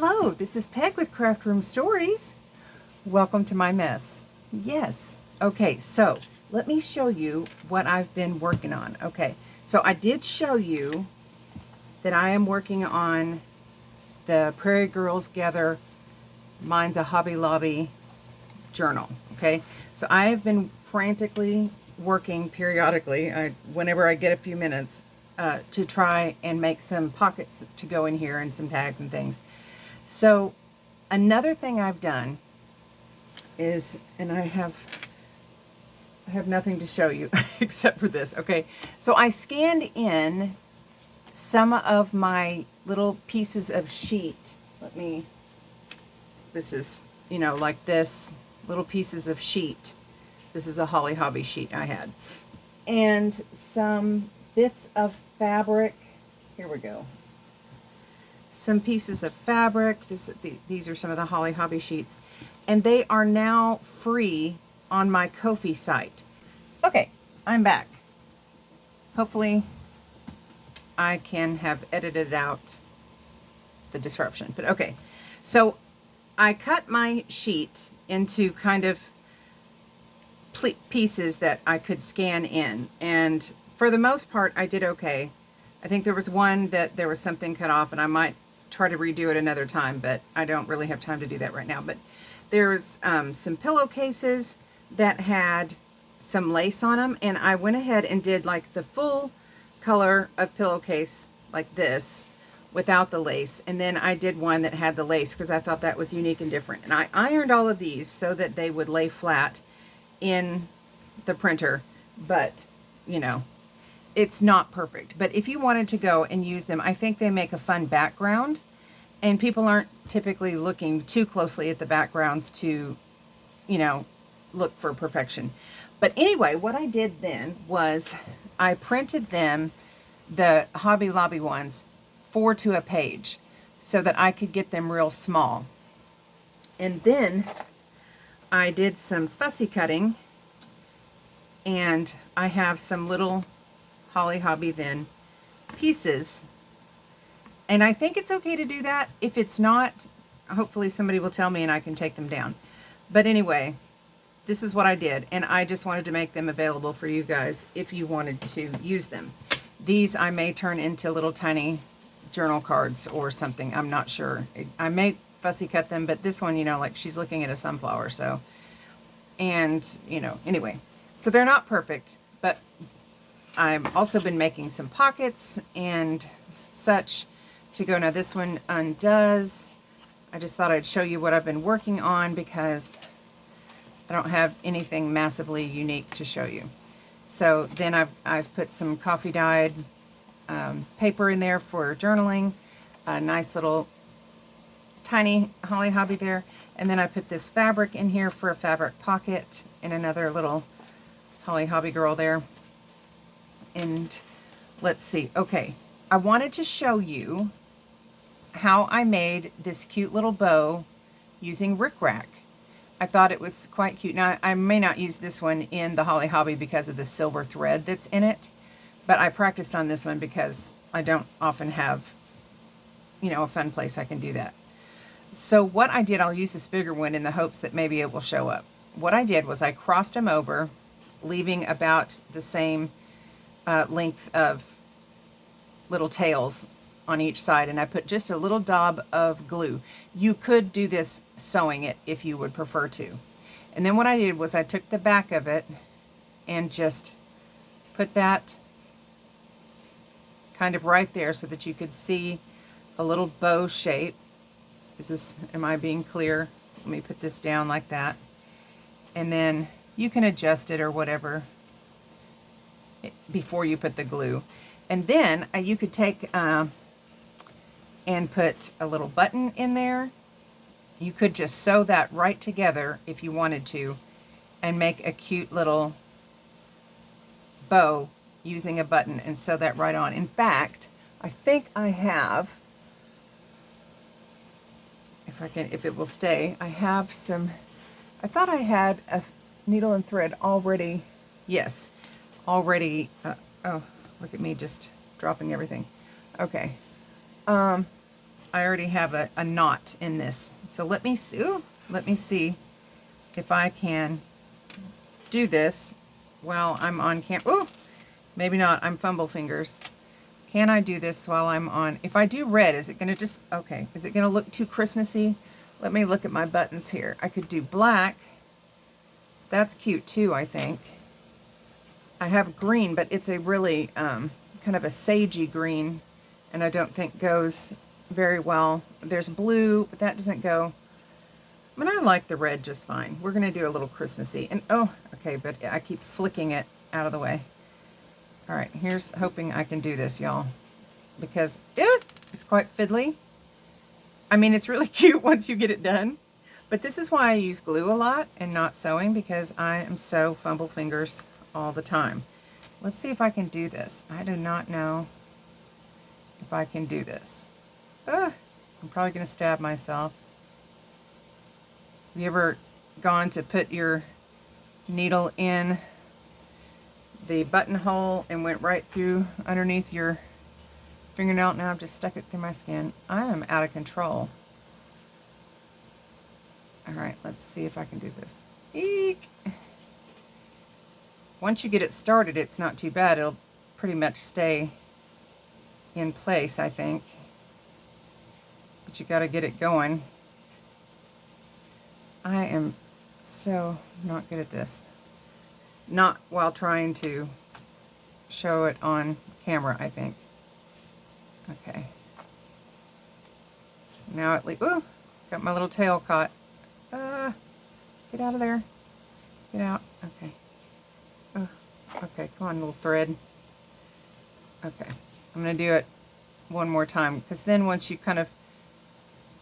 Hello, this is Peg with Craft Room Stories. Welcome to my mess. Yes. Okay, so let me show you what I've been working on. Okay, so I did show you that I am working on the Prairie Girls Gather Mine's a Hobby Lobby journal. Okay, so I have been frantically working periodically, whenever I get a few minutes, to try and make some pockets to go in here and some tags and things. So another thing I've done is, and I have nothing to show you except for this. Okay, so I scanned in some of my little pieces of sheet. This is, like this, little pieces of sheet. This is a Holly Hobby sheet I had. And some bits of fabric. Here we go. Some pieces of fabric. These are some of the Holly Hobby sheets. And they are now free on my Ko-fi site. Okay, I'm back. Hopefully I can have edited out the disruption. But okay, so I cut my sheet into kind of pieces that I could scan in. And for the most part, I did okay. I think there was one that there was something cut off, and I might try to redo it another time, but I don't really have time to do that right now. But there's some pillowcases that had some lace on them, and I went ahead and did like the full color of pillowcase like this without the lace, and then I did one that had the lace because I thought that was unique and different. And I ironed all of these so that they would lay flat in the printer, but it's not perfect. But if you wanted to go and use them, I think they make a fun background, and people aren't typically looking too closely at the backgrounds to look for perfection. But anyway, what I did then was I printed them, the Hobby Lobby ones, 4 to a page so that I could get them real small. And then I did some fussy cutting, and I have some little Holly Hobby then pieces, and I think it's okay to do that. If it's not, hopefully somebody will tell me and I can take them down. But anyway, this is what I did, and I just wanted to make them available for you guys if you wanted to use them. These I may turn into little tiny journal cards or something. I'm not sure. I may fussy cut them, but this one, like she's looking at a sunflower, so. And, anyway, so they're not perfect, but I've also been making some pockets and such to go. Now this one undoes. I just thought I'd show you what I've been working on because I don't have anything massively unique to show you. So then I've put some coffee dyed paper in there for journaling, a nice little tiny Holly Hobby there, and then I put this fabric in here for a fabric pocket and another little Holly Hobby girl there. And let's see, okay, I wanted to show you how I made this cute little bow using rickrack. I thought it was quite cute. Now, I may not use this one in the Holly Hobby because of the silver thread that's in it, but I practiced on this one because I don't often have, a fun place I can do that. So what I did, I'll use this bigger one in the hopes that maybe it will show up. What I did was I crossed them over, leaving about the same length of little tails on each side, and I put just a little daub of glue. You could do this sewing it if you would prefer to. And then what I did was I took the back of it and just put that kind of right there so that you could see a little bow shape. Am I being clear? Let me put this down like that. And then you can adjust it or whatever before you put the glue. And then you could take and put a little button in there. You could just sew that right together if you wanted to and make a cute little bow using a button and sew that right on. In fact, I think I have, if it will stay, I have some, I thought I had a needle and thread already. Yes, already. Oh, look at me just dropping everything. Okay. I already have a knot in this. So let me see, ooh, let me see if I can do this while I'm on Ooh, maybe not, I'm fumble fingers. Can I do this while I'm on, if I do red, is it gonna just, okay, is it gonna look too Christmassy? Let me look at my buttons here. I could do black. That's cute too, I think. I have green, but it's a really kind of a sagey green, and I don't think goes very well. There's blue, but that doesn't go. I mean, I like the red just fine. We're gonna do a little Christmassy. And oh, okay, but I keep flicking it out of the way. All right, here's hoping I can do this, y'all, because it's quite fiddly. I mean, it's really cute once you get it done, but this is why I use glue a lot and not sewing, because I am so fumble fingers all the time. Let's see if I can do this. I do not know if I can do this. I'm probably gonna stab myself. Have you ever gone to put your needle in the buttonhole and went right through underneath your fingernail? Now I've just stuck it through my skin. I am out of control. All right, let's see if I can do this. Eek! Once you get it started, it's not too bad. It'll pretty much stay in place, I think. But you got to get it going. I am so not good at this. Not while trying to show it on camera, I think. Okay. Now at least, ooh, got my little tail caught. Get out of there. Get out. Okay. Oh, okay, come on, little thread. Okay, I'm gonna do it one more time, because then once you kind of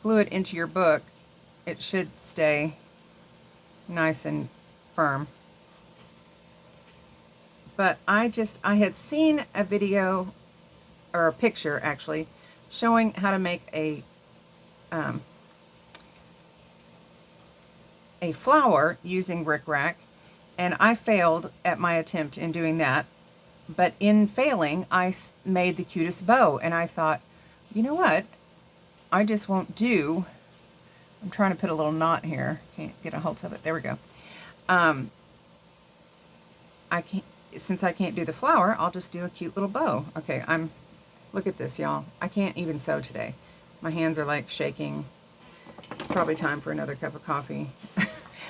glue it into your book, it should stay nice and firm. But I had seen a video, or a picture actually, showing how to make a flower using rickrack, and I failed at my attempt in doing that. But in failing, I made the cutest bow, and I thought, you know what? I just won't do. I'm trying to put a little knot here. Can't get a hold of it. There we go. I can't, since I can't do the flower, I'll just do a cute little bow. Okay, look at this, y'all. I can't even sew today. My hands are like shaking. It's probably time for another cup of coffee.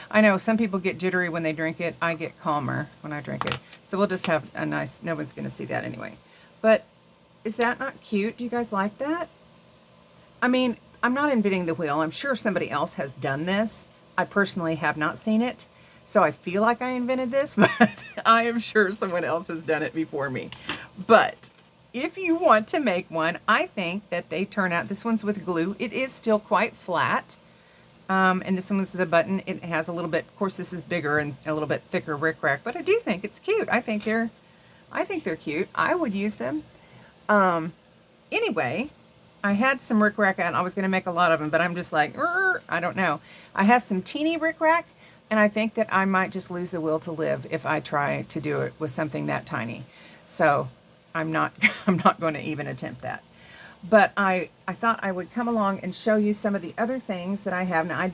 I know some people get jittery when they drink it. I get calmer when I drink it. So we'll just have a nice, no one's going to see that anyway. But is that not cute? Do you guys like that? I mean, I'm not inventing the wheel. I'm sure somebody else has done this. I personally have not seen it. So I feel like I invented this, but I am sure someone else has done it before me. But if you want to make one, I think that they turn out, this one's with glue. It is still quite flat. And this one was the button. It has a little bit, of course this is bigger and a little bit thicker rickrack, but I do think it's cute. I think they're cute. I would use them. Anyway, I had some rickrack and I was going to make a lot of them, but I'm just like, I don't know. I have some teeny rickrack, and I think that I might just lose the will to live if I try to do it with something that tiny. So I'm not going to even attempt that. But I thought I would come along and show you some of the other things that I have. Now I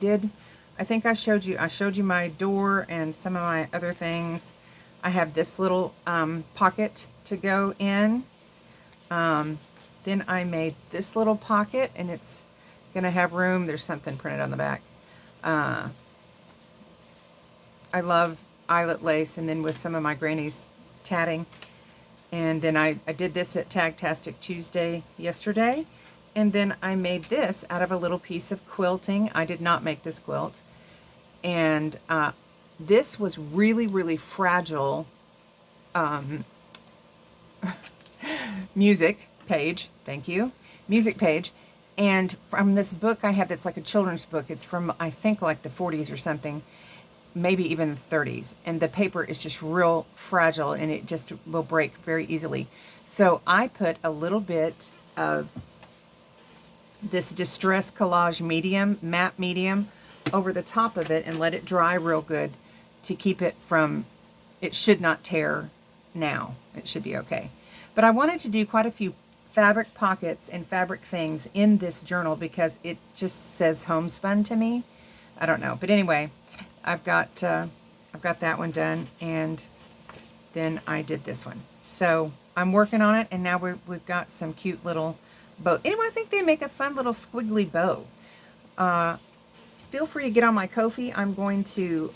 think I showed you my door and some of my other things. I have this little pocket to go in. Then I made this little pocket, and it's gonna have room. There's something printed on the back. I love eyelet lace, and then with some of my granny's tatting. And then I did this at Tagtastic Tuesday yesterday. And then I made this out of a little piece of quilting. I did not make this quilt. And this was really, really fragile music page. Thank you. Music page. And from this book I have that's like a children's book. It's from, I think, like the 40s or something. Maybe even the 30s, and the paper is just real fragile, and it just will break very easily. So I put a little bit of this Distress Collage medium, matte medium, over the top of it and let it dry real good to keep it from, it should not tear now. It should be okay. But I wanted to do quite a few fabric pockets and fabric things in this journal because it just says homespun to me. I don't know. But anyway, I've got that one done, and then I did this one. So I'm working on it, and now we've got some cute little bow. Anyway, I think they make a fun little squiggly bow. Feel free to get on my Ko-fi. I'm going to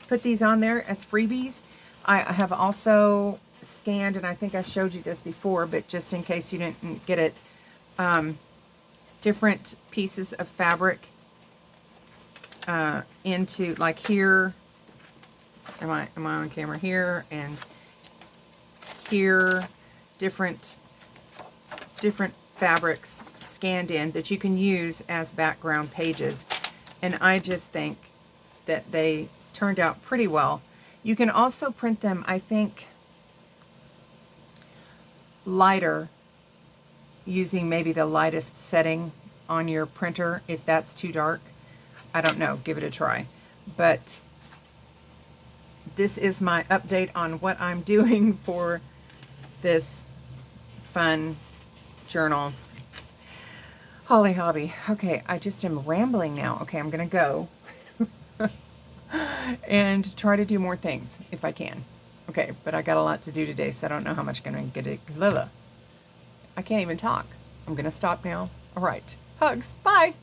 put these on there as freebies. I have also scanned, and I think I showed you this before, but just in case you didn't get it, different pieces of fabric into, like here, am I on camera here, and here, different fabrics scanned in that you can use as background pages. And I just think that they turned out pretty well. You can also print them, I think, lighter, using maybe the lightest setting on your printer if that's too dark. I don't know, give it a try. But this is my update on what I'm doing for this fun journal. Holly hobby. Okay, I just am rambling now. Okay, I'm gonna go and try to do more things if I can. Okay, but I got a lot to do today, so I don't know how much I'm gonna get it. I can't even talk. I'm gonna stop now. All right, hugs. Bye.